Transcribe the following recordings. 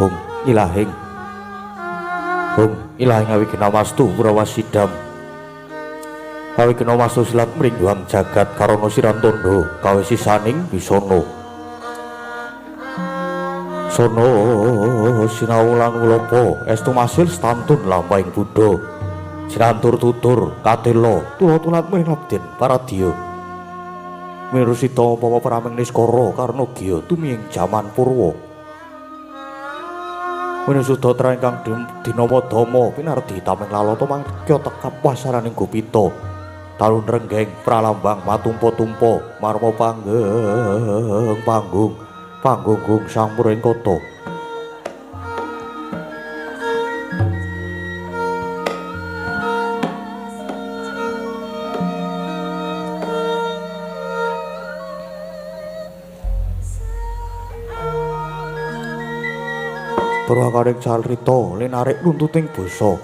Hung ilahing Hung ilahing awi kinamastu Purawasidam awi kinamastu silat mringguang jagat karana Sirantondo kawe sisaning bisono sono sinau lan ulopo estu masil stantun lampahing Buddha sinantur tutur katelo tulo-tulat menabden paradya mirusita upama praming niskara karna giya tumiying jaman purwa Winusudatra ingkang dinama Dama pinardi tameng lalata mangkya tekap wasaraning Gopita talun renggeng pralambang matumpa-tumpa marma panggung sang muring kata Purwakaning carita linarik runtuting basa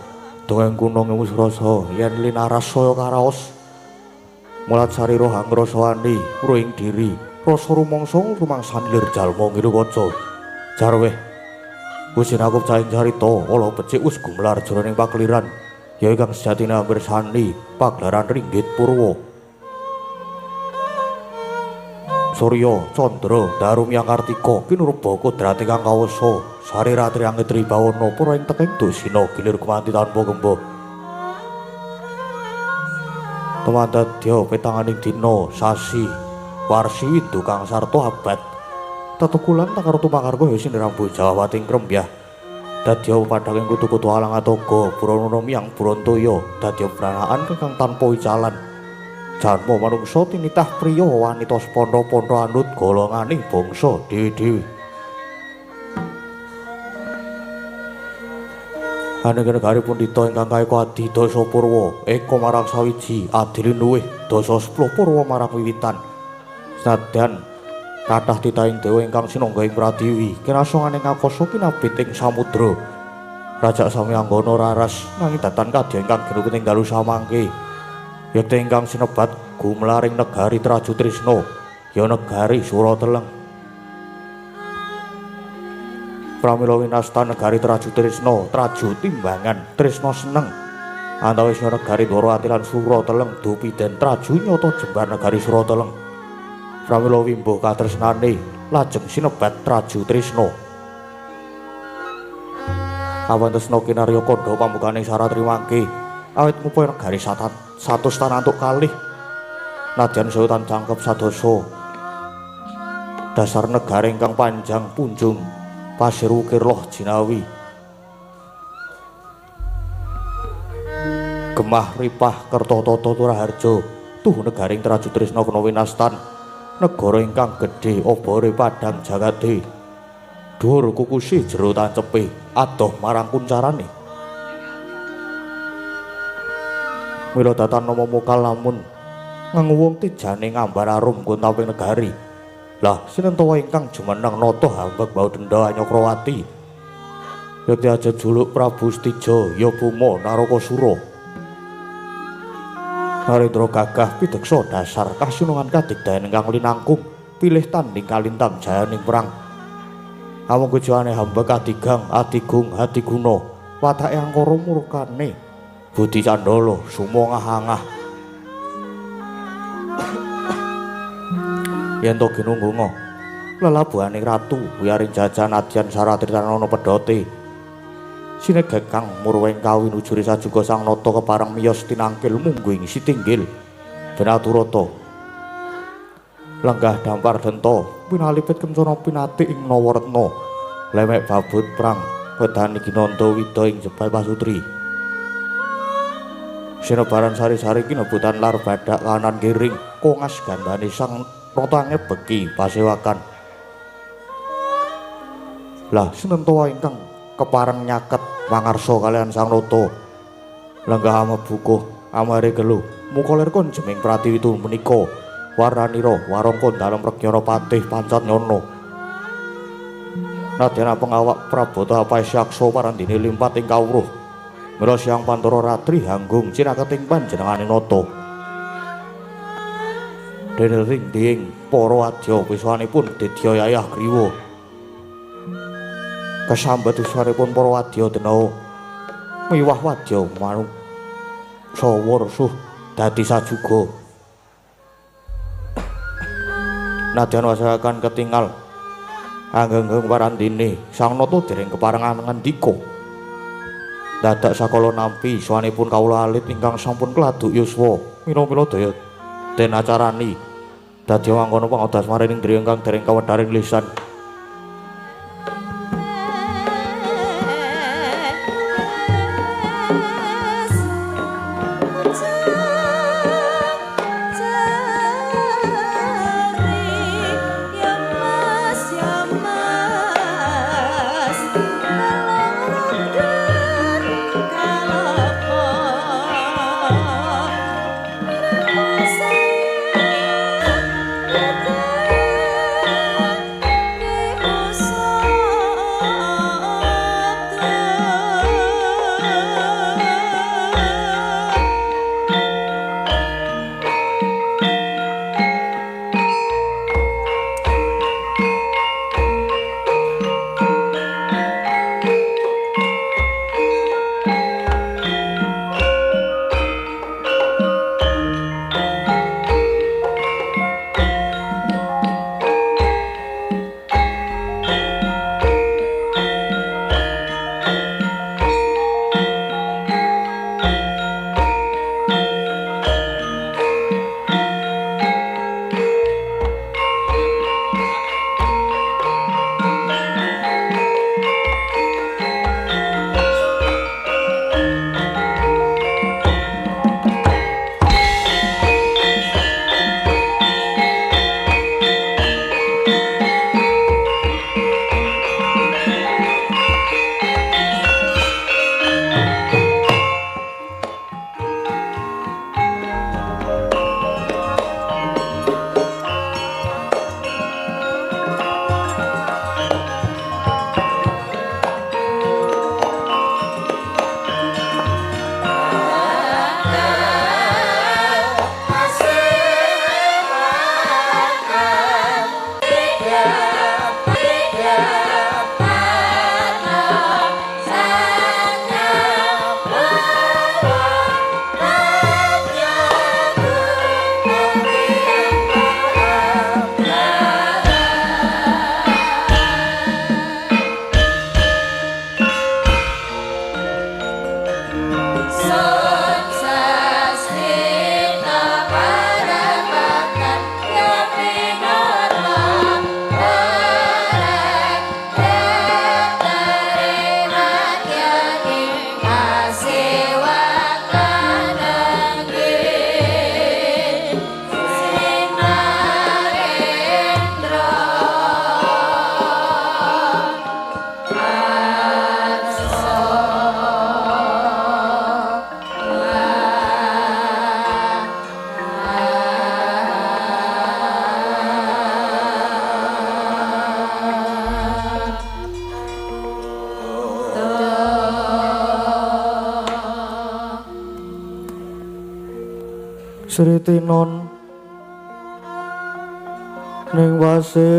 dongeng kuna ngemus rasa yen linaras saya karaos mulat sarira hangrasawani ruing diri rasa rumangsa rumangsani lir jalma ngiruwaca jarweh wis sinakup cahing carita ala becik wis gumelar jroning pakliran ya ingkang sejatine mirsani pagelaran ringgit purwa Surya, Candra, Darumyang Kartika kinurba kodrate kang kawasa sari ratri angit ribawana para ing teking dosina gilir kumanti tanpa gemba Tumandadya petanganing dina sasi warsi widu kang sarta abad tetukulan takartu pakarga ya sinirang Jawawati krembyah dadya padhanging kutu-kutu alang atoga Purana miyang Brantaya dadya pranaan kang tanpa icalan Janma manungsa tinitah priya wanita pondo-pondo anut golonganing bangsa dewi-dewi. Anengene pundhita ingkang kaeka adi dasa purwa eka marang sawiji adil luwih dasa 10 purwa marang wiwitan. Senadyan kathah titahing dewa ingkang sinangga ing Pradiwi kinasonganing akasa kinabit ing samudra. Raja Samyanggana raras nanging datan kadya ingkang ginukuting dalu samangke. Yekte ingkang sinebat gumlaring negari Traju Trisna ya negari Surateleng pramila winasta negari Traju Trisna Traju timbangan Trisna seneng antawis negari Dwarawati lan Surateleng dupiden Traju nyata jembar negari Surateleng pramila wimbo katresnane lajeng sinebat Traju Trisna awantesna kinarya kandha pambukaning Saratri mangke awit ngupaya negari satu tanantuk kalih nadyan sultan cangkep sadasa dasar negara ingkang panjang punjung pasir ukir loh jinawi gemah ripah kertotata turaharja tuh negaring Traju Trisna kena winastan negara ingkang gedhe obore padhang jagade dhuwur kukusi jero tancepe adoh marang kuncarane mila datan nama mokal lamun nganguwung tijane ngambar arum kuntawing negari lah sinentawa ingkang jumeneng nata hambek bau denda Anyakrawati yekti aja juluk Prabu Stija ya Buma Narakasura Narendra gagah pideksa dasar kasinungan kadigdayan ingkang linangkung pilih tanding kalintang jayaning perang amung kujuane hambek adigang adigung adiguna watake angkara murkane Budi Candala sumangah-angah yen to ginunggunga lelabuhaning ratu wiyaring jajan adyan Saratri tanana pedhote sinegek kang murweng kawin ujure sajuga sang nata kepareng miyos tinangkil mungguing sitinggil benaturata lenggah dampar denta pinalipit kencana pinati ing Nawaretna lemek babut prang wedani Ginanda Wida ing Jepal Pasutri sinebaran sari-sari kinebutan lar badak kanan kiring kongas gandane sang nata ngebeki pasewakan lah sinentawa ingkang kepareng nyaket mangarsa kalian sang nata lenggah amebukuh amare gelu muka lir konjeming Pratiwi menika warnanira warangka dalem Pregjana Patih Pancatnyana nadyan pengawak Prabata Pasyaksa parandene limpat ing kawruh mila Hyang Pantara Ratri hanggung cinaketing panjenenganing nata dene ring-ding para wadya wiswanipun Dedya Yayah Griwa Kesambat uswaripun para wadya denau miwah wadya manung sawa resuh dadi sajuga. Nadyan wasakaken ketingal anggenggeng parandene Sang Nata dereng keparengan ngendika. Dadak sakala nampi sawanipun kawula alit ingkang sampun keladuk yuswa mila-mila daya den acarani dadi mangkono pangodas marining dri ingkang dereng kawedharing lisan. Sri Tinon ning wasewakan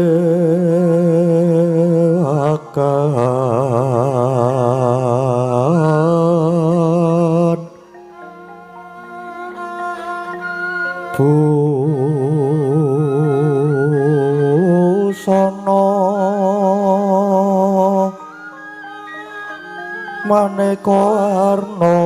busana maneka arna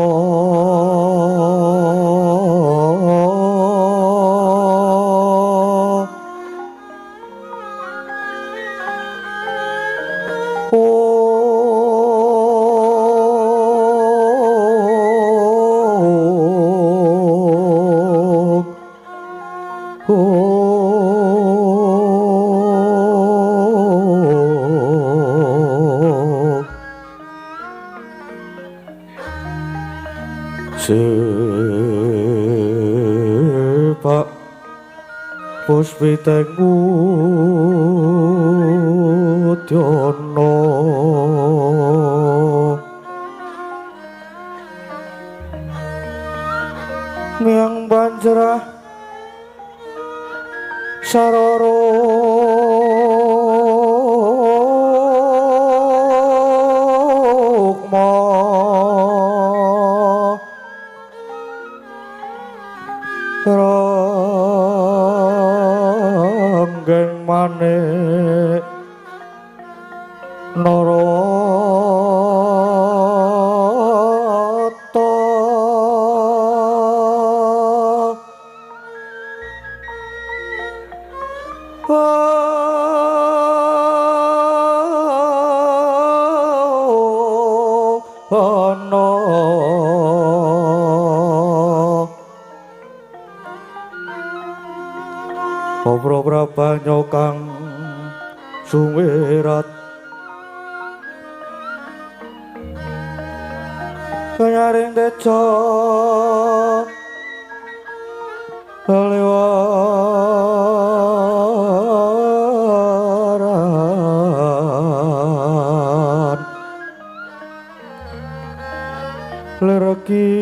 Pak Puspiteng Udyono miang banjrah saroro ana obro banyo kang suwirat kanyaring deca lewaran lereki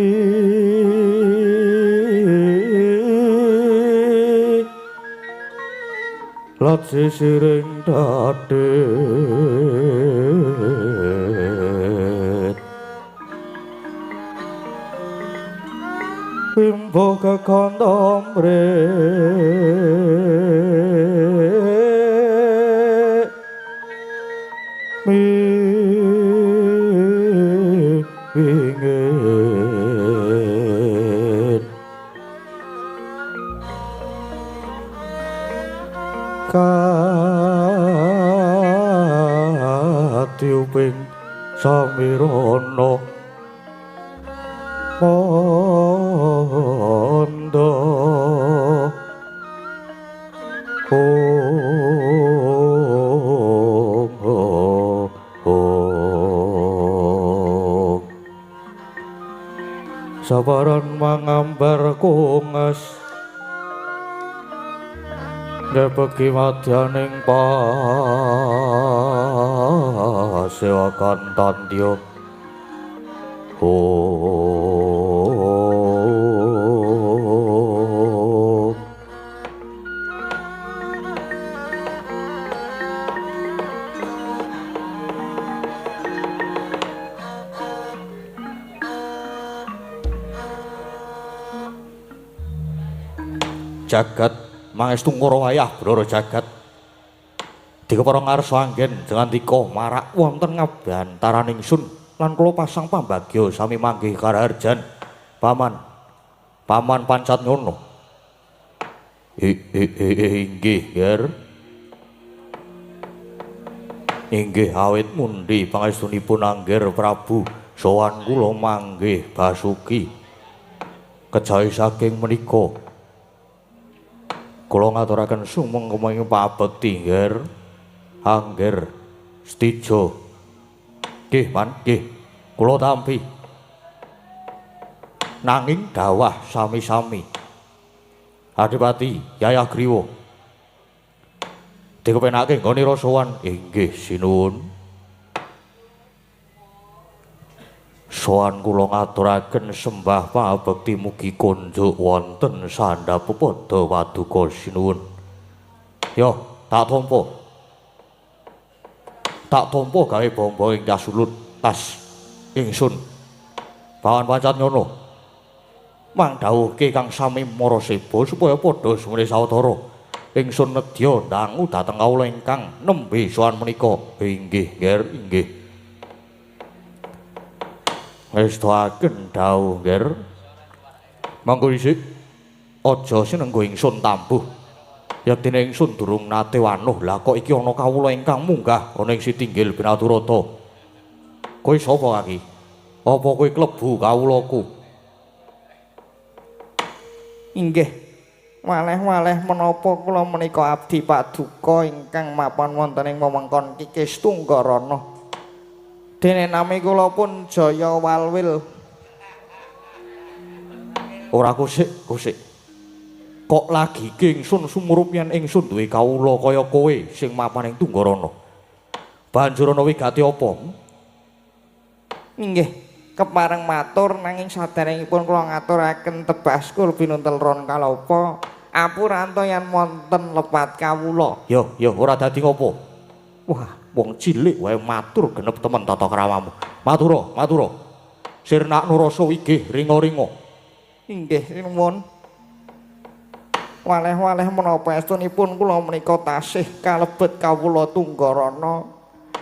lat sisiring dadet bimbo kekondomre wingit katiuping samirana mondo sabaran mangambar kungas ngepeki madyaning pasewakan tandya jagat mangestu ngoro wayah brara jagat dikepara ngarsa anggen ngandika marak wonten ngabantaraning sun lan kula pasang pambagya sami manggih karaharjan paman pancat ngono inggih ger inggih awit mundi pangestunipun angger Prabu sowan kula manggih Basuki kejawi saking menika kula ngaturaken sumeng-sumeng pabekti nger angger Stijo nggih man nggih kula tampi nanging dawah sami-sami Adipati Yayagriwa dikepenake nggone sowan inggih sinuwun sowan kula ngaturaken sembah pabekti mugi konjuk wonten sandhap padha paduka sinuwun. Yo, tak tampa gawe bomba ing tas ulut tas ingsun. Pawan pancat ngono. Mangdhawuhke Kang Sami Maraseba supaya padha sumene sawetara. Ingsun nedya ndangu dhateng kawula ingkang nembe sowan menika. Inggih, nger, inggih. Ngestakaken dawuh nger mangko isik aja sinenggo ingsun tambuh yektine ingsun durung nate wanuh lah kok iki ana kawula ingkang munggah ana ing Sitinggil Binaturata kowe sapa kaki apa kowe klebu kawulaku inggih waleh-waleh menapa kula menika abdi paduka ingkang mapan wonten ing wewengkon Kikis Tunggarana dene nami kula pun Jaya Walwil. Ora kusik. Kok lagi ingsun sumurup yen ingsun duwe kawula kaya kowe sing mapan ing Tunggarana. Banjur ana wigati apa? Inggih, kepareng matur nanging saderengipun kula ngaturaken tebaskur pinuntel ron kalapa apuranto yen wonten lepat kawula. Yo, ora dadi ngopo. Wah, wong cilik wae matur genep temen tata kramamu. Matura. Sirnak nurasa wigih ringa-ringa. Inggih, nuwun. Waleh-waleh menapa estunipun kula menika tasih kalebet kawula Tunggarana.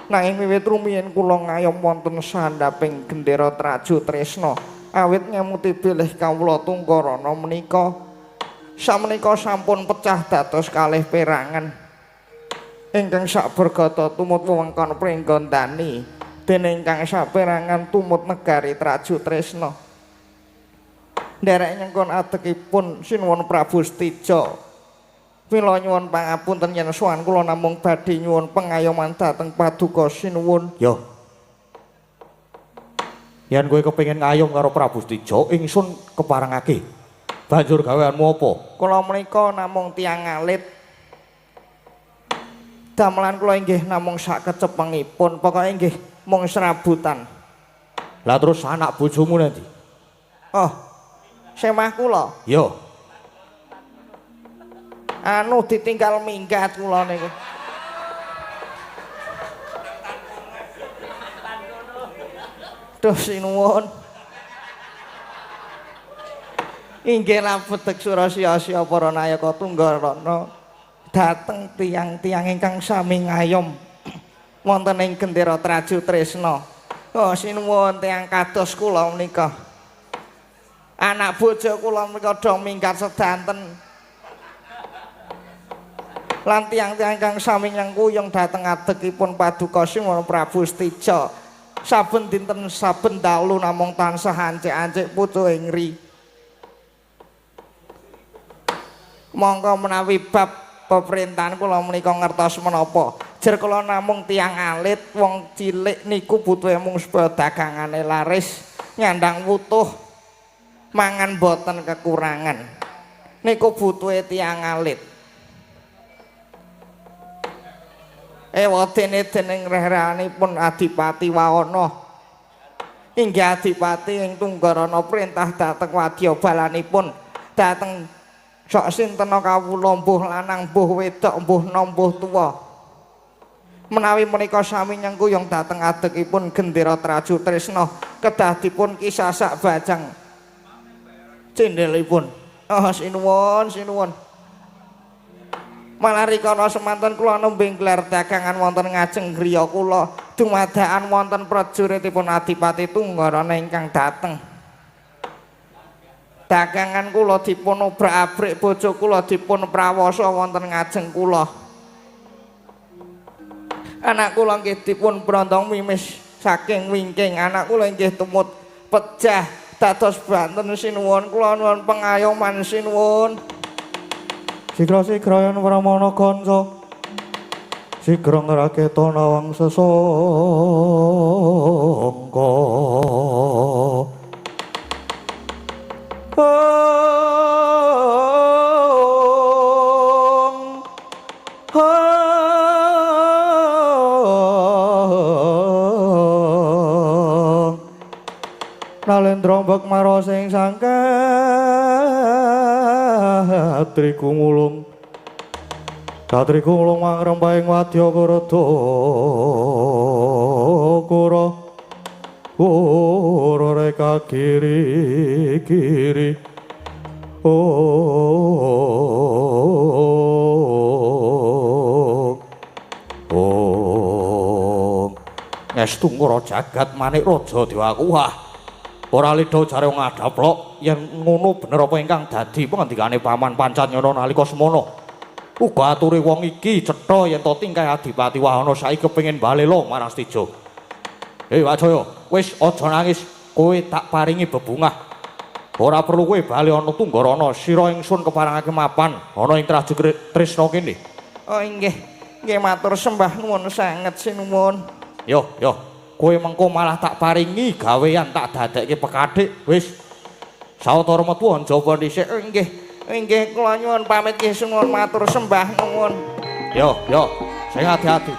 Nanging wiwit rumiyin kula ngayom wonten sandhaping gendera Traju Tresna. Awit ngemuti bilih kawula Tunggarana menika samenika sampun pecah dados kalih perangan. Ingkang sak bergata tumut wewengkon Pringgondani Dene ingkang saperangan tumut negari Traju Tresna. Nderek nyengkon adekipun sinuwun Prabu Stija. Mila nyuwun pangapunten yen sowan kula namung badhe nyuwun pengayoman dhateng Paduka sinuwun. Yo. Yen kowe kepengin ngayom karo Prabu Stija, ingsun keparengake. Banjur gaweanmu apa? Kula menika namung tiyang alit. Damelan kula inggih namung sak kecepengipun, pokoke inggih mung serabutan. Lah terus anak bojomu nanti? Oh, semah kula. Yo. Anu ditinggal minggat kula niku. Duh sinuwun. Inggih labedeg surasya-sya para nayaka Tunggarana dhateng tiyang-tiyang ingkang sami ngayom wonten ing gendera Traju Tresna. Oh sinuwun tiyang kados kula menika. Anak bojo kula menika do minggat sedanten. Lan tiyang-tiyang ingkang sami nyengkuyung dhateng adekipun Paduka Sinuwun Prabu Stija. Saben dinten saben dalu namung tansah ancik-ancik putu ingri. Monggo menawi bab pemerintahan kula menika ngertos menapa. Jer kula namung tiyang alit, wong cilik niku butuhe mung supaya dagangane laris, nyandang wutuh, mangan boten kekurangan. Niku butuhe tiyang alit. Wadene dening rehranipun Adipati Wawana. Inggih Adipati ing Tunggarana perintah dhateng wadya balanipun dhateng sok sintena kawula mbuh lanang mbuh wedok mbuh nom mbuh tuwa. Menawi menika sami nyengkuyung dhateng adekipun gendera Traju Tresna kedah dipun kisasak bajang cendelipun. Oh sinuwun sinuwun. Malarikana semanten kula nembe gelar dagangan wonten ngajeng griya kula dumadakan wonten prajuritipun Adipati Tunggarana ingkang dateng. Dagangan kula dipun obrak-abrik, bojo kula dipun prawasa wonten ngajeng kula. Anak kula nggih dipun brondong mimis saking wingking, anak kula inggih tumut pejah dados banten sinuwun kula nuwun pengayoman sinuwun. Sigra-sigra yen pramana kanca. Sigra ngraketa nawang sesangka. Nalendra mbek marosing Satri kumulung mangrempahing wadya kurada kura reka kiri Ngestu ngura jagat manik raja Dewakuwah. Ora lidha jare wong adaplok yen ngono bener apa ingkang dadi pangendikane Paman Pancanyana nalika semana. Uga ature wong iki cetha yen to tingkah Adipati Wahana saiki kepengin balela marang Stija. Wajaya, wis aja nangis, kowe tak paringi bebungah. Ora perlu kowe bali ana Tunggarana, sira ingsun keparengake mapan ana ing Traju Tresna kene. Oh inggih, nggih matur sembah nuwun sanget sinuwun. Yo. Kowe mengko malah tak paringi gawean tak dadekke pekathik wis sawetara metu njaba dhisik. Inggih kula nyuwun pamit nggih sunuwun matur sembah nuwun. Yo sing hati-hati.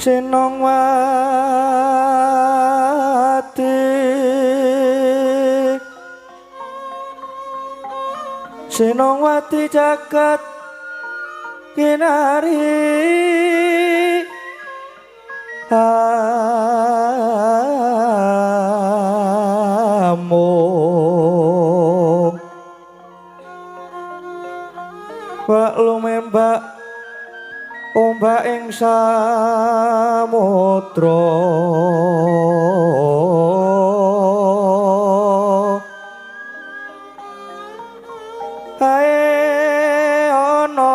Senongwati Senongwati jagat kinari amung Mbak lumembak ombak ing samudra hae ana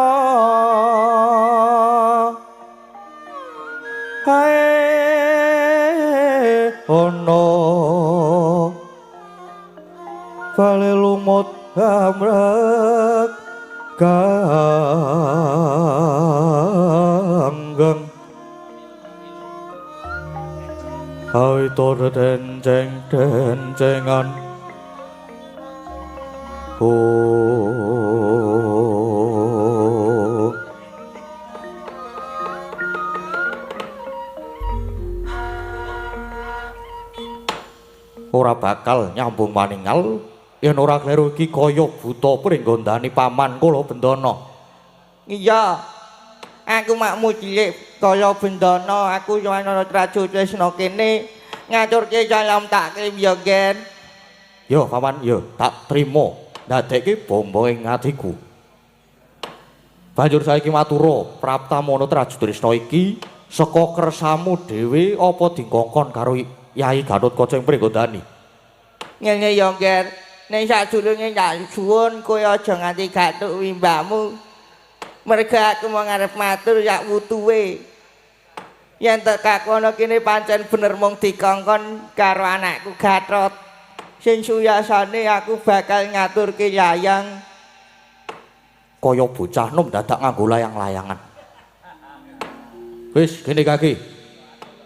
bale lumut amrek ganggeng hai tor dencengan ora bakal nyambung maningal yen ora kleru iki kaya buta pringgondani paman kula Bendana. Iya. Aku makmu cilik kaya Bendana, aku Yowanana Trajo Tresna kene ngaturke salam takrim ya, Gen. Yo, paman, yo, tak trima ndadekke bombo ing atiku. Banjur saiki matura Praptamana Trajo Tresna iki saka kersamu dhewe apa dingkongkon karo Yai Gatotkaca ing Pringgondani? Ngene ya, Ger. Nek sadurunge tak suwun kowe aja nganti gathuk wimbakmu. Merga aku mau ngarep matur yak wutuwe. Yen tak kakono kene pancen bener mung dikongkon karo anakku Gatot. Sing suyasane aku bakal ngaturke layang. Kaya bocah nom dadak nganggo layang-layangan. Wis, gene kaki.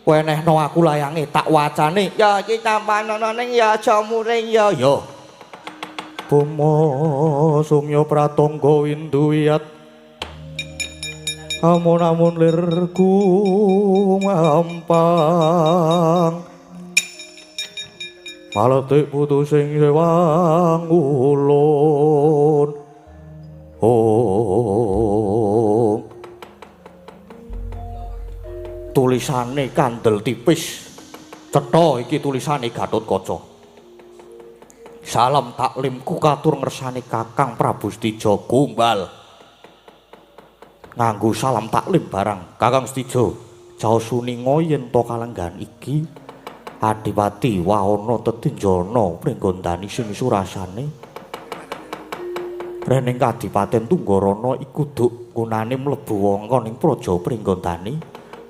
Wenehno aku layange tak wacane. Ya iki tampanono ning ya aja muring ya. Ya. Buma sumya pratangga windu-wiyat. Amun-amun lirku mampang. Maletik putu sing sewang ulun. Oh. Tulisane kandel tipis cetha iki tulisane Gatotkaca. Salam taklimku katur ngersani Kakang Prabu Stijo Gombal. Nganggo salam taklim barang Kakang Stijo jaos suninga yen to kalenggan iki Adipati Waana Tetinjana Pringgondani sing surasane rening Kadipaten Tunggarana iku duk gunane mlebu wangka ning praja Pringgondani.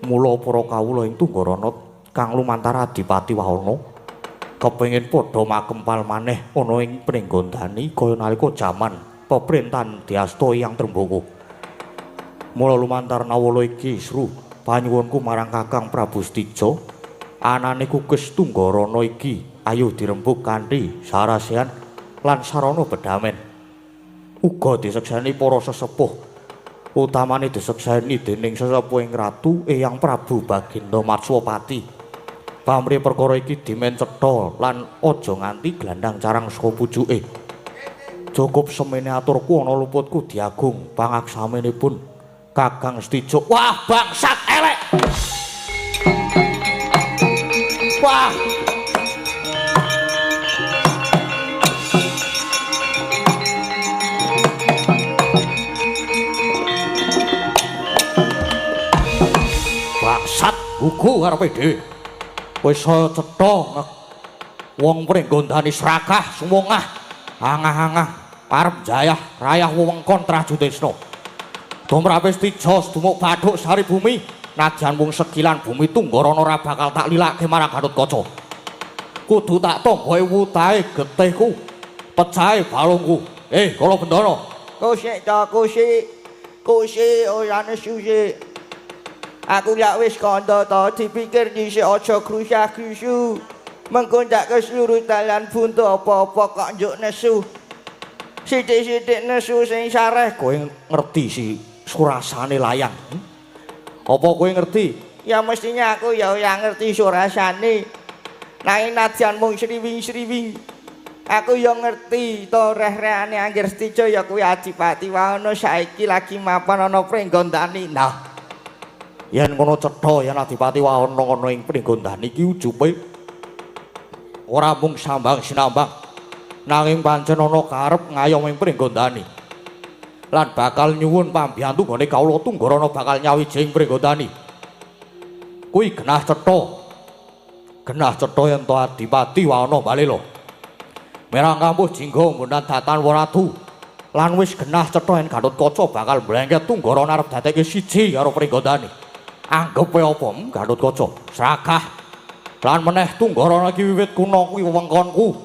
Mula para kawula ing Tunggarana kang lumantar Adipati Waana kepengin padha makempal maneh ana ing Pringgondani kaya nalika jaman pemerintahan Dyasta Hyang Trembaka. Mula lumantar nawala iki sru panyuwunku marang Kakang Prabu Stijo anane kukis Tunggarana iki ayo dirembug kanthi sarasehan lan sarana bedamen. Uga disekseni para sesepuh utamane disekseni dening sesepuhing Ratu Eyang Prabu Baginda Matswapati. Pamrih perkara iki dimen cetha lan aja nganti glandang carang saka pucuke. Cukup semene aturku ana luputku diagung pangaksamenipun Kakang Stijo. Wah, bangsat elek. Wah. Bangsat gugu karepe dhewe. Wis cetha wong Pringgondani srakah sumungah angah-angah arep jayah rayah wewengkon Trajo Tresna. Tumrape Stijo sedumuk bathuk sari bumi najan mung sekilan bumi Tunggarana ora bakal tak lilake marang Gatotkaca. Kudu tak tombohe wutahe getihku, pecahe balungku. Kala Bendana. Kusik ta kusik. Kusik oyane susik. Aku yak wis kandha ta dipikir dhisik aja krusah-krusu. Mengko ndak kesurut dalan buntu apa-apa kok njuk nesu. Sithik-sithik nesu sing sareh kowe ngerti si surasane layang. Apa kowe ngerti Ya mestinya aku ya ngerti surasane. Nanging nadyan mung sriwing-sriwing. Aku ya ngerti to reh-rehane Angger Setija ya kuwi Adipati Wahono saiki lagi mapan ana Pringgondani. Nah, Yen ngono cetha yen Adipati Wahono ana ing Pringgondani iki ujupe ora mung sambang sinambang nanging pancen ana karep ngayom ing Pringgondani. Lan bakal nyuwun pambiyantu gone kawula Tunggarana bakal nyawiji ing Pringgondani. Kuwi genah cetha. Genah cetha yen to Adipati Wahono balela. Merang kampuh jingga mundhan datan Waratu. Lan wis genah cetha yen Gatotkaca bakal mlengket Tunggarana arep dadekke siji karo Pringgondani. Anggepe apa Gatotkaca? Sragah. Lan meneh Tunggarana iki wiwit kuna kuwi wewengkonku.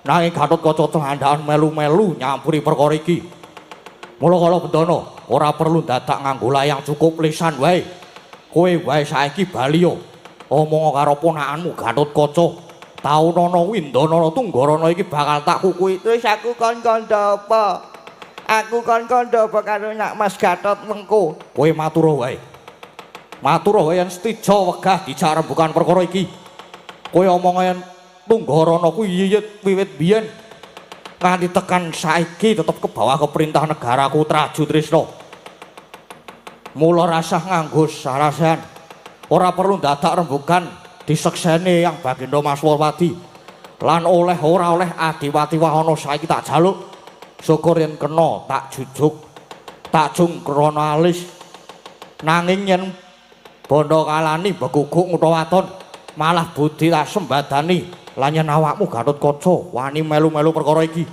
Nanging Gatotkaca telandhakan melu-melu nyampuri perkara iki. Mula kala Bendana ora perlu dadak nganggo layang cukup lisan wae. Kowe wae saiki bali yo. Omong karo ponakanmu Gatotkaca. Taun ana Windana Tunggarana iki bakal tak kukui. Terus aku kon kandha apa? Aku kon kandha apa karo Nak Mas Gatot mengko? Kowe matur wae. Matur wae yen Setija wegah dijak rembugan perkara iki. Kowe omong yen Tunggarana kuwi wiwit biyen nganti tekan saiki tetep ke bawah keperintah negaraku Traju Trisna. Mula rasah nganggo sarasan. Ora perlu dadak rembugan disekseni yang Baginda Maswawadi. Lan ora oleh Adipati Wahono saiki tak jaluk. Syukur yen kena tak jujuk. Tak jung krana alis. Nanging yen bondo kalani beguguk utawa waton malah budi tak sembadani. Lan yen awakmu Gatotkaca wani melu-melu perkara iki.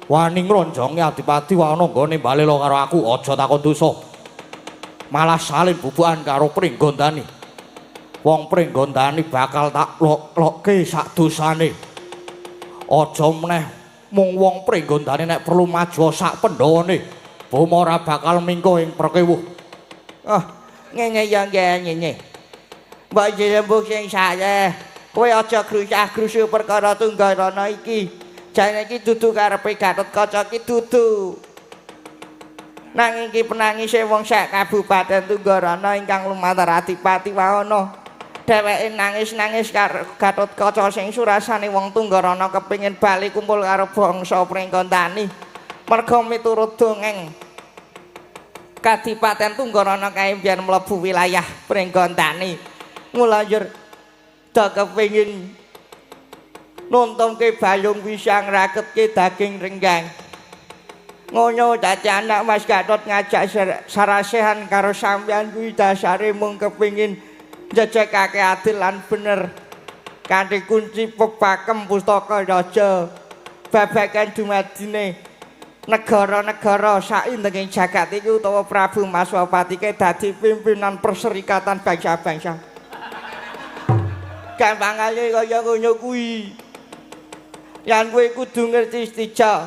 Wani ngronjongi Adipati Wahono nggone balela karo aku, aja takon dosa. Malah salin bubukan karo Pringgondani. Wong Pringgondani bakal tak lok-lokke sak dosane. Aja meneh mung wong Pringgondani nek perlu maju sak Pandhawane. Boma ora bakal mingko ing perkewuh. Oh, ngene ya ngene. Mbok jembuk sing sae. Kowe aja grusah-grusu perkara Tunggarana iki. Jane iki dudu karepe Gatotkaca iki dudu. Nanging iki penangise wong sak Kabupaten Tunggarana ingkang lumantar Adipati Wahono. Dheweke nangis-nangis karo Gatotkaca sing surasane wong Tunggarana kepengin bali kumpul karo bangsa Pringgondani. Merga miturut dongeng Kadipaten Tunggarana kae mbiyen mlebu wilayah Pringgondani. Mulanjur da kepengin nontonke bayung pisang raketke daging renggang. Ngono dadi anak Mas Gatot ngajak sarasehan karo sampeyan kuwi dasare mung kepengin njejekake adil lan bener kanthi kunci pepakem pustaka raja babagan dumadine negara-negara saindenging jagat iki utawa Prabu Maswapati ke dadi pimpinan perserikatan bangsa-bangsa. Gampangane kaya ngono kuwi. Yan kowe kudu ngerti Setija.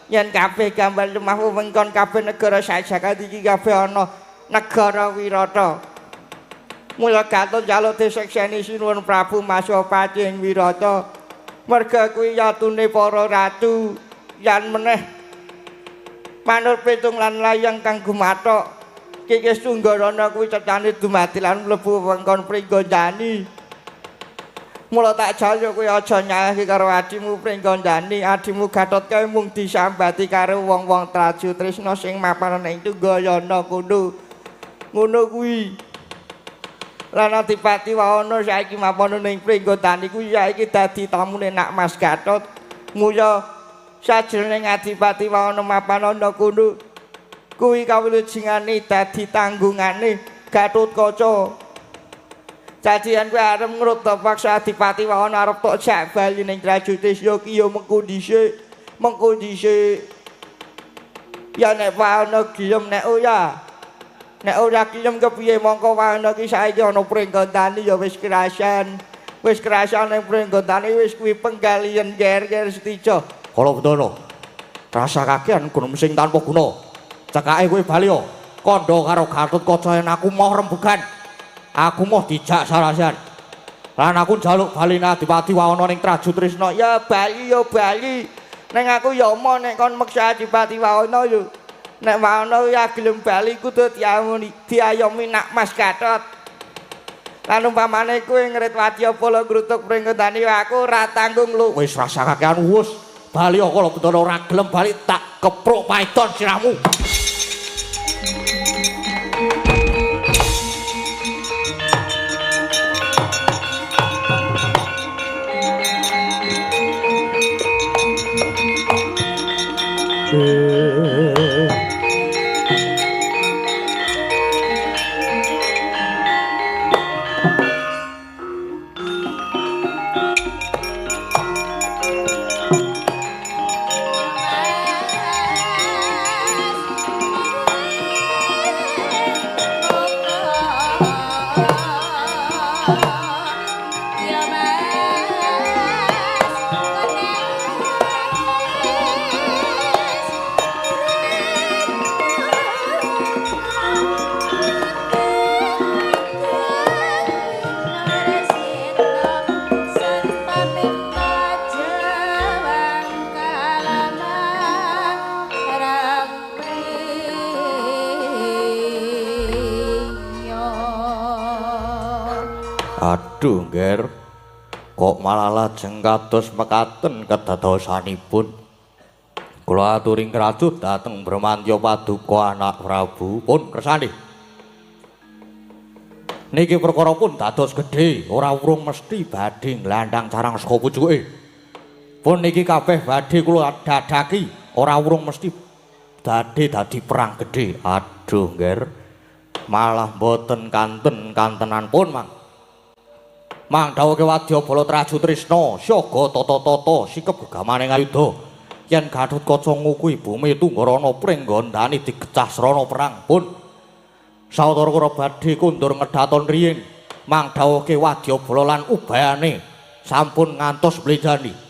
Yen kabeh gambar lemah wewengkon kabeh negara sak jagat iki kabeh ana negara Wirata. Mula Gatot njaluk disekseni sinuwun Prabu Maswapati ing Wirata. Merga kuwi yatune para ratu yan meneh manut pitung lan layang kang gumathok. Kikis Tunggarana kuwi cetane dumadi lan mlebu wewengkon Pringgondani. Mula tak jaluk kowe aja nyalahke karo adimu Pringgondani. Adimu Gatot kae mung disambati karo wong-wong Traju Trisna sing mapan ing Tunggarana kono. Ngono kuwi. Lan Adipati Wahono saiki mapan ning Pringgondani kuwi saiki dadi tamune Nak Mas Gatot. Mula sajroning Adipati Wahono mapan ana kono kuwi kawilujengane dadi tanggungane Gatotkaca. Jadian kowe arep ngrutta paksa Adipati Wahono arep tok jak bali ning Traju Trisna ki ya mengko dhisik. Ya nek Wahono gelem nek ora. Nek ora gelem kepiye mongko Wahono ki saiki ana Pringgondani ya wis kerasan. Wis kerasan ning Pringgondani wis kuwi penggalian ger-ger Setija. Kala Bendana. Rasa kakehan gunung sing tanpa guna. Cekake kowe bali yo. Kandha karo Gatotkaca yen aku mau rembugan. Aku mau dijak sarasan. Lan aku njaluk bali Adipati Wahono ning Traju Trisna. Ya bali yo bali. Ning aku ya mau nek kon meksa Adipati Wahono yo. Nek Wahono ya gelem bali kudu diayomi Nak Mas Gatot. Lan umpamane kowe ngrit wadyabala ngrutuk pringkondani aku ora tanggung lu. Wis rasa kakean wus. Bali kala Betara ora gelem bali tak kepruk paidon sirahmu. Aduh, Nger. Kok malah lajeng kados mekaten kedadosanipun. Kula aturi ngrajut dhateng Bramantya Paduka anak Prabu pun kersane. Niki perkara pun dados gedhe, ora urung mesti badhe nglandhang carang saka pucuke. Pun niki kabeh badhe kula dadaki, ora urung mesti dadi perang gedhe. Aduh, Nger. Malah mboten kantenan pun, Mang. Mang dawuhke wadyabala Traju Trisna, siaga tata-tata sikep gegamaning ayuda. Yen Gatotkaca ngukuhi bumi Tunggarana pringgondani digecah srana perang pun. Sawetara kula badhe kundur ngedhaton riyin. Mang dawuhke wadyabala lan ubayane sampun ngantos mlenjani.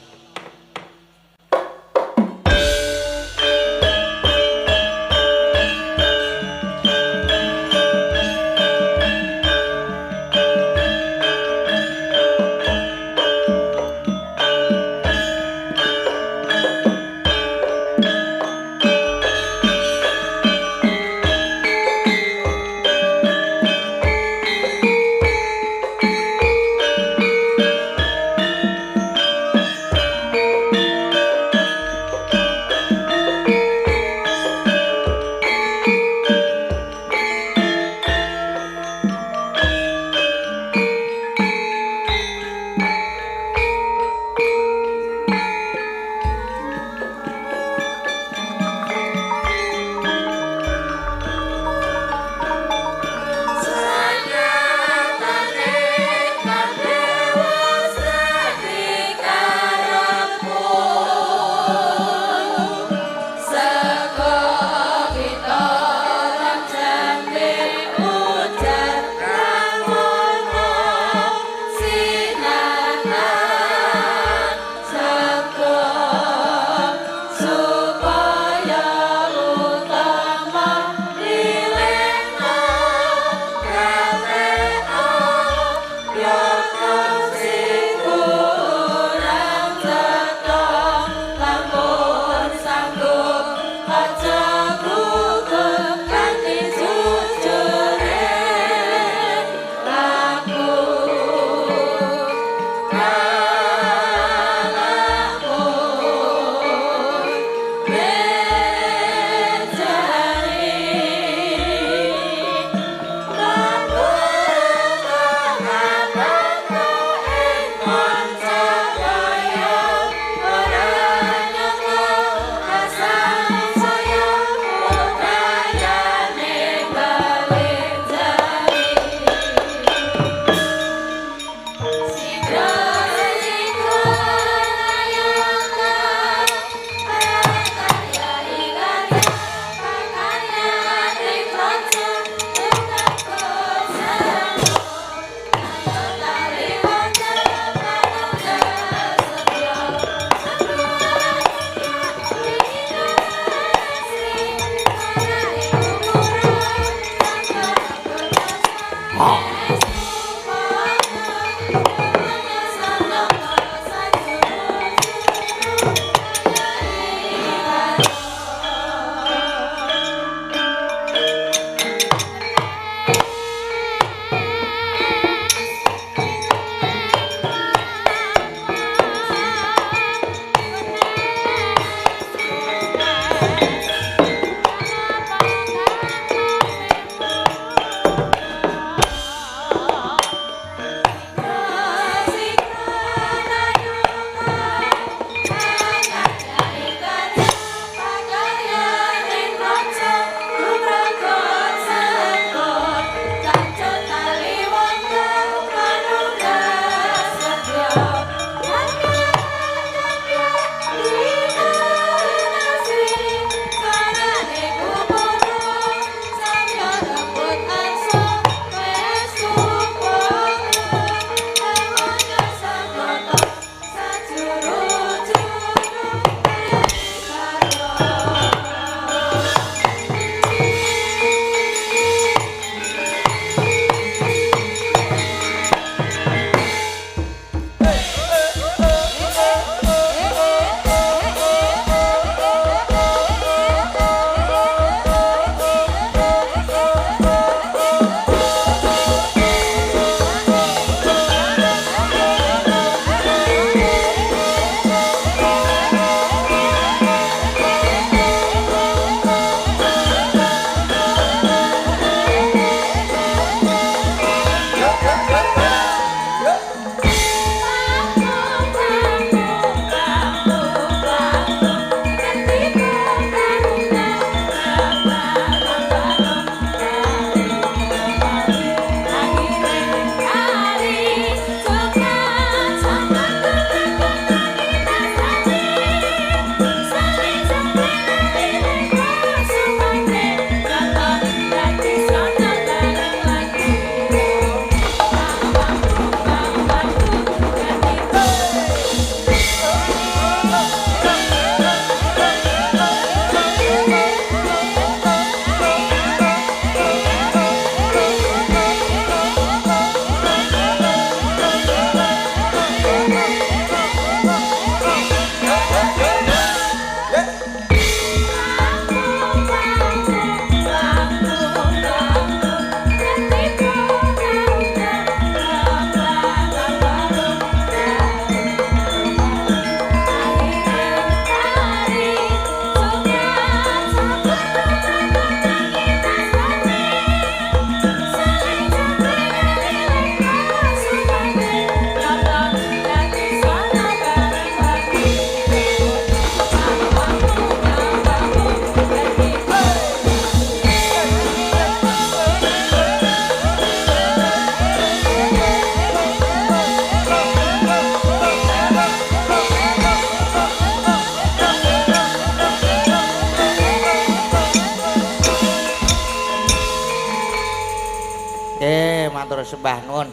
matur sembah nuwun.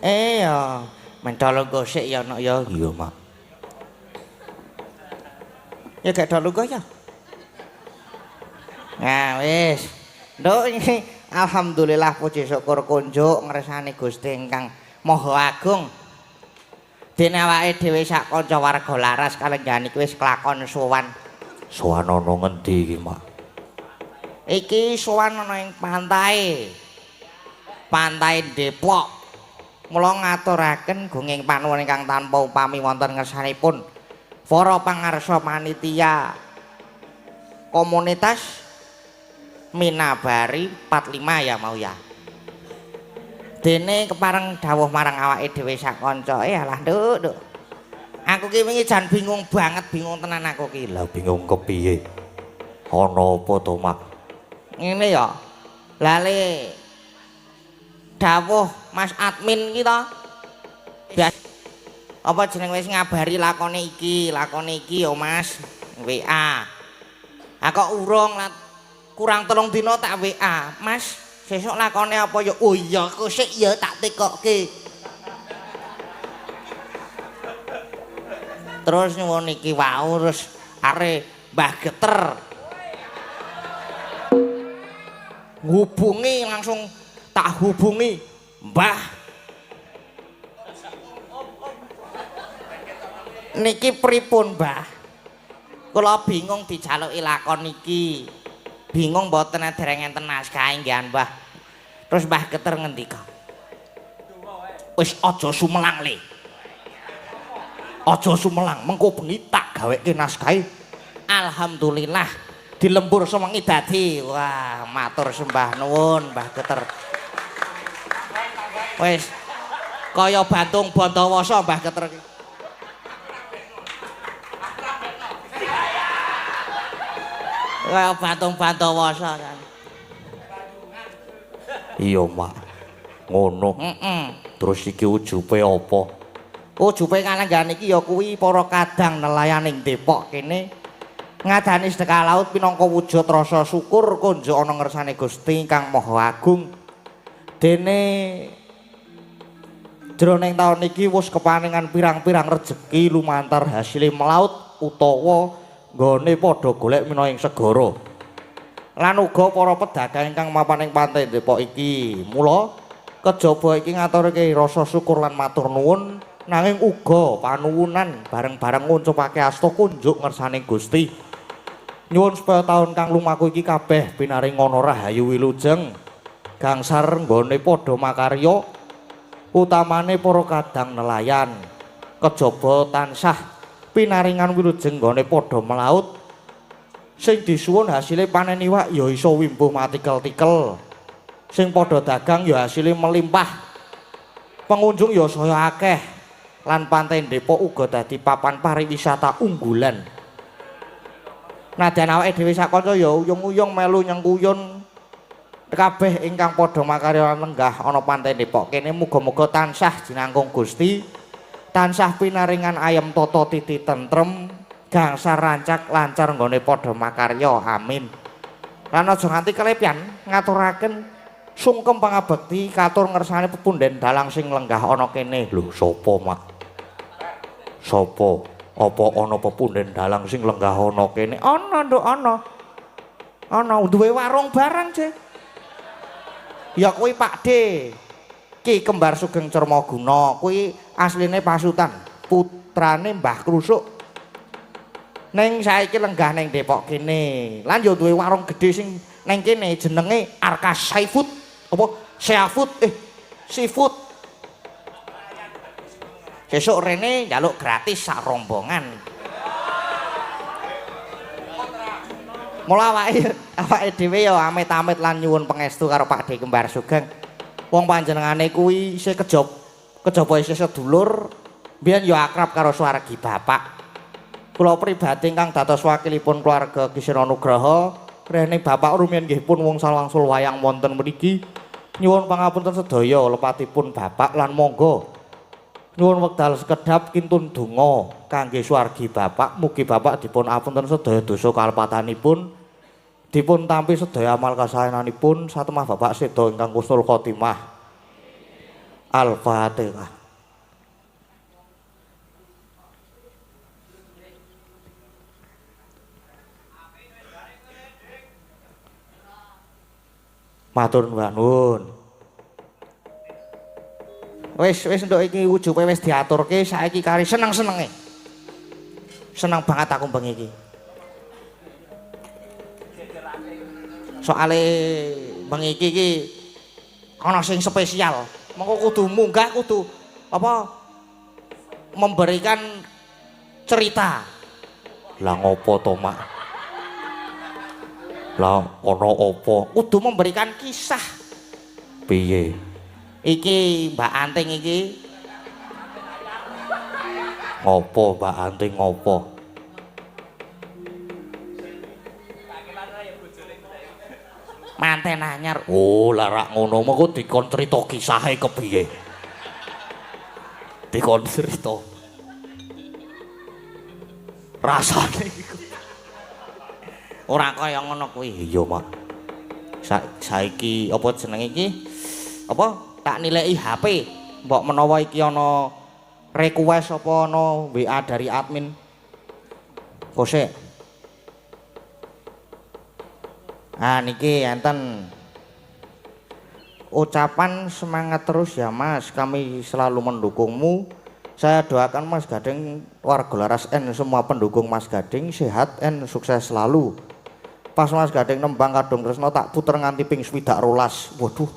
Ya, mentol gosek ya nok ya. Iya, Mak. Ya gak dolu ya. Nah, wis. Nduk iki alhamdulillah puji syukur kunjuk ngresani Gusti ingkang Maha Agung. Dene awake dhewe sak kanca warga laras kalenggan iki wis kelakon sowan. Sowan ana ngendi iki, Mak? Iki sowan ana ing pantai. Pantai Depok. Mula ngaturaken gunging panuwun ingkang tanpa upami wonten ngersanipun para pangarsa panitia komunitas Minabari 45 ya mau ya. Dene kepareng dawuh marang awake dhewe sak kanca. Alah, Nduk. Aku ki wingi jan bingung banget, bingung tenan aku ki. Lah bingung kepiye? Ana apa to, Mak? Ngene ya. Lale dawuh Mas admin ki to. Apa jeneng wis ngabari lakone iki yo Mas WA. Kok urung kurang 3 dina tak WA. Mas, sesuk lakone apa ya? Oh iya, kok sik ya tak tekokke. Terus nyuwun iki wau terus are Mbah Geter. Hubungi langsung tak hubungi Mbah. Niki pripun, Mbah? Kula bingung dijaluki lakon iki. Bingung mboten dereng enten naskah nggih, Mbah. Terus Mbah Geter ngendika. Wis aja sumelang le. Aja sumelang, mengko bengi tak gaweke naskahe. Alhamdulillah dilembur semengi dadi. Wah, matur sembah nuwun Mbah Geter. Wis kaya Bantung Bandawasa Mbah Geter iki. Kaya Bantung Bandawasa kan. Iya, Mak. Ngono. Terus iki ujube apa? Ujube kalenggan iki ya kuwi para kadang nelayan ing Depok kene ngadani sedekah laut pinangka wujud rasa syukur kunjuk ana ngersane Gusti ingkang Maha Agung. Dene jroning taun iki wis kepaningan pirang-pirang rejeki lumantar hasil melaut utawa nggone padha golek mina ing segara. Lan uga para pedagang ingkang mapan ing pantai Depok iki. Mula kejaba iki ngaturke rasa syukur lan matur nuwun nanging uga panuwunan bareng-bareng ngucapake asta kunjuk ngersane Gusti. Nyuwun supaya taun kang lumaku iki kabeh pinaring ana rahayu wilujeng. Gangsar nggone padha makarya utamane para kadang nelayan. Kejaba tansah pinaringan wilujeng nggone padha melaut. Sing disuwun hasile panen iwak ya iso wimbuh matikel-tikel. Sing padha dagang ya hasile melimpah. Pengunjung ya saya akeh. Lan pantai Depok uga dadi papan pariwisata unggulan. Nadyan awake dhewe sak kanca ya uyung-uyung melu nyengkuyun kabeh ingkang padha makarya lenggah ana pantai Depok kene muga-muga tansah jinangkung Gusti, tansah pinaringan ayem tata titi tentrem, gangsar rancak lancar nggone padha makarya. Amin. Lan aja nganti kelepyan ngaturaken sungkem pangabekti katur ngersane pepunden dalang sing lenggah ana kene. Lho, sapa, Mak? Sapa? Apa ana pepunden dalang sing lenggah ana kene? Ana, Nduk, ana. Ana duwe warung barang, Ce. Ya kuwi Pakde. Ki Kembar Sugeng Cermaguna, kuwi asline pasutan, putrane Mbah Krusuk. Ning saiki lenggah ning Depok kene. Lan ya duwe warung gedhe sing ning kene jenenge Arkas Seafood. Apa? Seafood. Sesuk rene njaluk gratis sak rombongan. Mula awake dhewe ya amit-amit lan nyuwun pangestu karo Pakde Kembar Sugeng. Wong panjenengane kuwi isih kejaba isih sedulur, mbiyen ya akrab karo swargi bapak. Kula pribadi ingkang dados wakilipun keluarga Kisira Nugraha, rene bapak rumiyin nggih pun wangsul wayang wonten mriki. Nyuwun pangapunten sedaya lepatipun bapak lan monggo nyuwun wekdal sekedhap kintun donga kangge swargi bapak, mugi bapak dipun apunten sedaya dosa kalepatanipun, dipun tampi sedaya amal kasaenanipun, satemah bapak seda ingkang husnul khotimah. Al-Fatihah. Matur nuwun. Wis nduk iki wujude wis diaturke saiki kari seneng-senenge. Seneng banget aku bengi iki. Soale bengi iki ana sing spesial. Mengko kudu munggah kudu apa memberikan cerita. Lah ngopo to, Mak? Lah ana apa? Kudu memberikan kisah. Piye? Iki Mbak Anting iki Ngopo Mbak Anting ngopo? manten anyar. Oh, larak ngono mengko dikon crita kisahe kepiye? Dikon crita. Rasane iku. Ora kaya ngono kuwi. Iya, Mak. Saiki apa jenenge iki? Apa tak nilai HP mbok menawa iki ana request apa ana WA dari admin kose niki enten ucapan semangat terus ya Mas, kami selalu mendukungmu. Saya doakan Mas Gading, warga Laras N, semua pendukung Mas Gading sehat and sukses selalu. Pas Mas Gading nembang kadung tresno tak puter nganti ping 12. Waduh,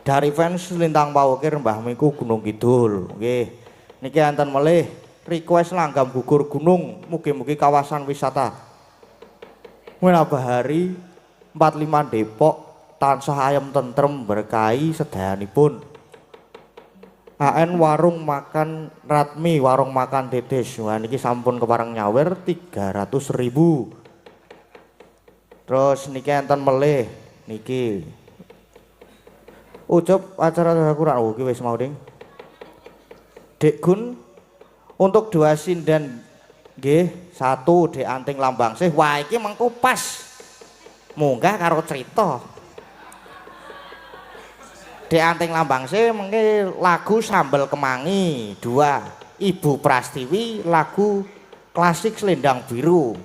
dari fans Lintang Pawukir Mbah Miku Gunung Kidul. Nggih. Niki enten melih request langgam gugur gunung, mugi-mugi kawasan wisata Winabahari 45 Depok tansah ayem tentrem berkahi sedayanipun. AN warung makan Ratmi, warung makan Dedes. Wah niki sampun kepareng nyawer 300.000. Terus niki enten melih niki ucup acara Al-Quran. Oh, wis mau ding. Dek Gun untuk 2 sinden nggih, 1 Dek Anting Lambangsih. Wah, iki mengko pas munggah karo cerita. Dek Anting Lambangsih mengke lagu Sambel Kemangi. 2 Ibu Prastiwi lagu klasik Selendang Biru.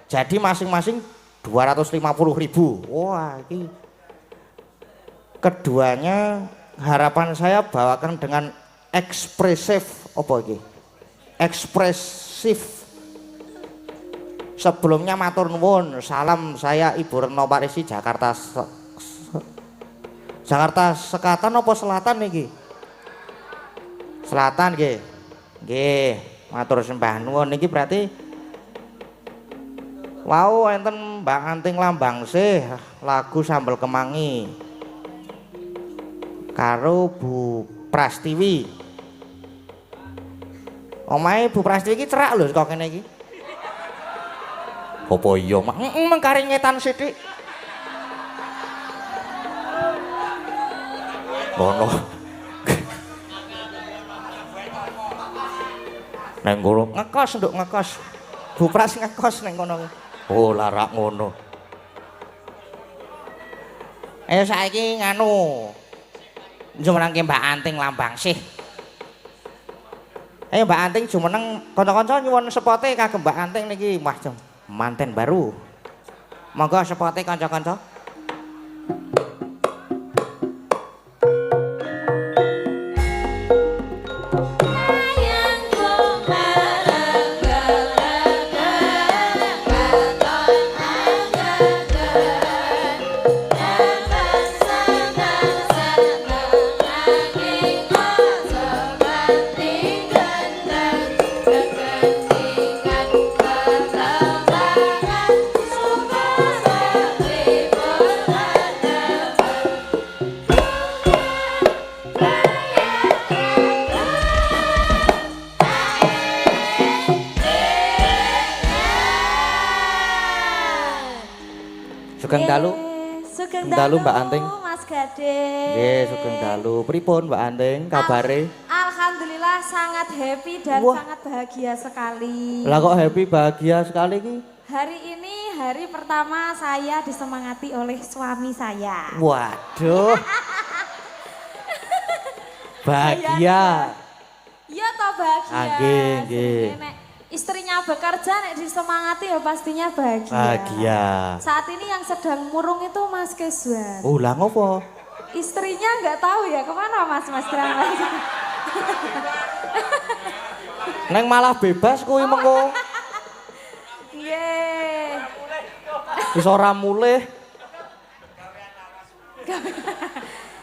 Jadi masing-masing 250.000. Wah, iki keduanya harapan saya bawakan dengan ekspresif apa iki? Ekspresif. Sebelumnya matur nuwun, salam saya Ibu Retno Parisi Jakarta Jakarta Sekatan apa Selatan niki? Selatan nggih. Nggih, matur sembah nuwun niki berarti wow enten Mbak Anting Lambangsih lagu Sambel Kemangi. Karo Bu Prastiwi. Omahe Bu Prastiwi iki cerak lho kok kene iki. Apa iya, Mak? Mengkari ngetan sithik. Ngono. Neng kono. Ngekos nduk ngekos. Bu Pras ngekos neng kono. Oh, larak ngono. Saiki nganu jumenengke Mbak Anting Lambangsih. Mbak Anting jumeneng kanca-kanca nyuwun sepote kagem Mbak Anting niki wah manten baru. Monggo sepote kanca-kanca. Sugeng dalu. Sugeng dalu, Mbak Anting. Mas Gading. Nggih, sugeng dalu. Pripun Mbak Anting kabare? Alhamdulillah sangat happy dan Wah. sangat bahagia sekali. Lah kok happy bahagia sekali ki? Hari ini hari pertama saya disemangati oleh suami saya. Waduh. Bahagia. Iya toh bahagia. Nggih, nggih. Nek istrinya bekerja, nek disemangati ya pastinya bahagia. Bahagia. Saat ini yang sedang murung itu Mas Keswan. Oh, lah ngopo? Istrinya nggak tahu ya kemana Mas Kiraman. Neng malah bebas kuwi mengko. Nggih. Wis ora mulih.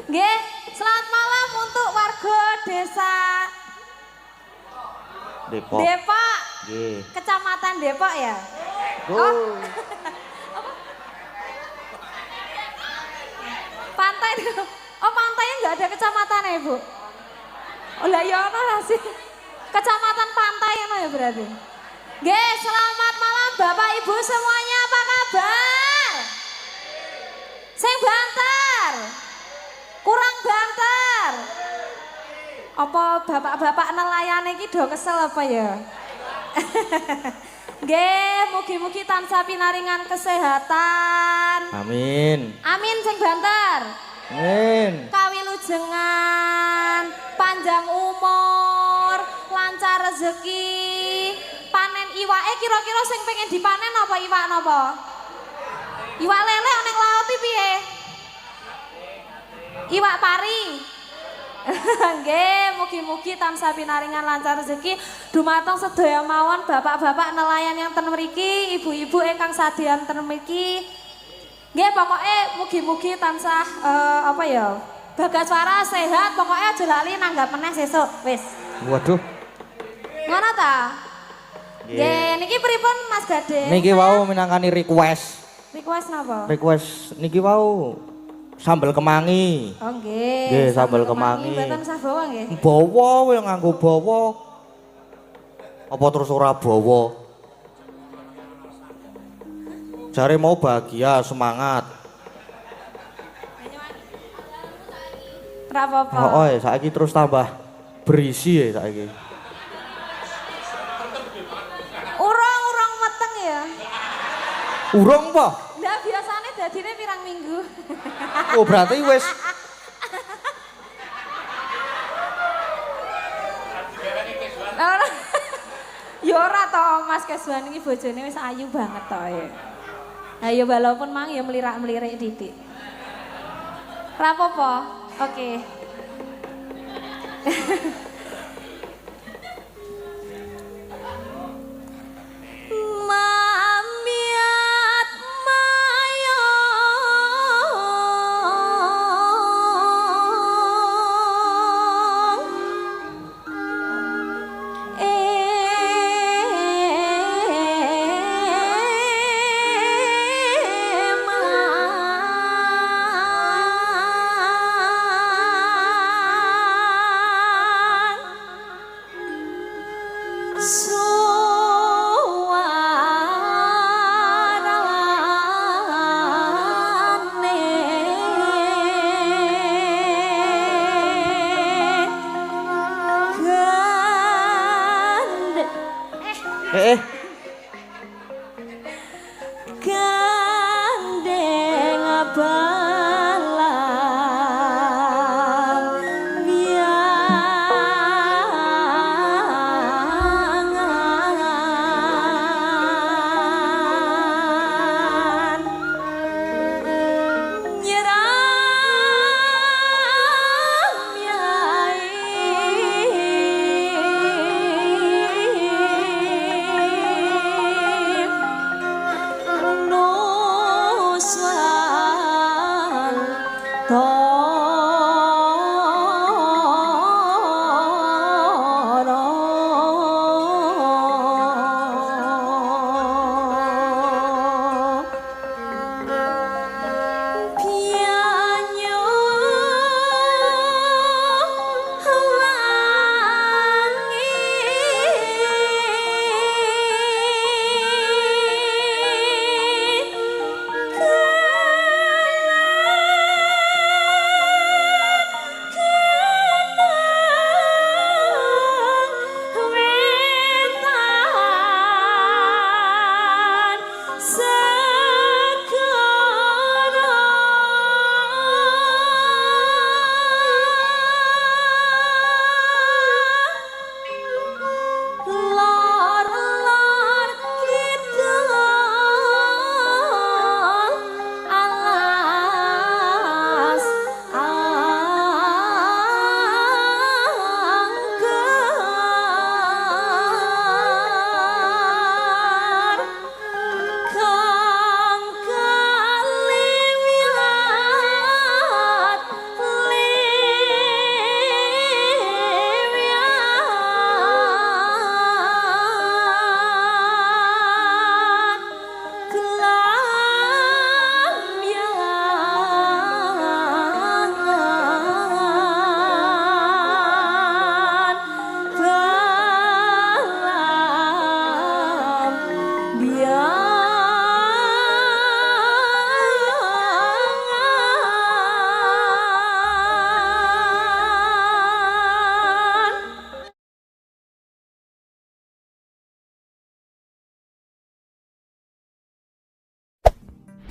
Nggih, selamat malam untuk warga desa Depok. Depok. Nggih. Kecamatan Depok ya? Oh. Pantai. Oh, pantainya nggak ada kecamatan ya, Bu? Oh, lah ya ono lah sih. Kecamatan Pantai ono ya berarti. Nggih, selamat malam Bapak Ibu semuanya, apa kabar? Sing banter. Kurang banter. Apa bapak-bapak nelayan iki do kesel apa ya? Nggih, mugi-mugi tansah pinaringan kesehatan. Amin. Amin sing banter. Amin. Kawilujengan, panjang umur, lancar rezeki. Panen iwake kira-kira sing pengen dipanen apa iwak napa? Iwak lele ning laut iki piye? Iwak pari. Nggih, mugi-mugi tansah pinaringan lancar rezeki dumateng sedaya mawon bapak-bapak nelayan yang ten mriki, ibu-ibu ingkang sadyan ten mriki. Nggih, pokoke mugi-mugi tansah apa ya? Bagaswara sehat, pokoke aja lali nanggap meneh sesuk. Wis. Waduh. Ngono ta? Nggih, niki pripun Mas Gade? Niki wau minangkani request. Request napa? Request niki wau sambel kemangi. Oh nggih. Nggih, sambel kemangi. Mboten sah bawa nggih. Bawa kowe nganggo bawa. Apa terus ora bawa? Jare mau bahagia, semangat. Ora apa-apa. Oh, saiki terus tambah berisi ya saiki. Urung meteng ya. Urung apa? Lah biasane dadine pirang minggu. Oh, berarti wis Ya ora to Mas Keswan iki bojone wis ayu banget to ya. Ayo walaupun mang ya melirak-melirik titik. Ora apa-apa. Oke. Mamiat mayo gandeng balang biangan nyeram yai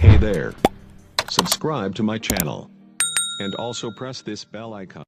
Hey there. Subscribe to my channel. And also press this bell icon.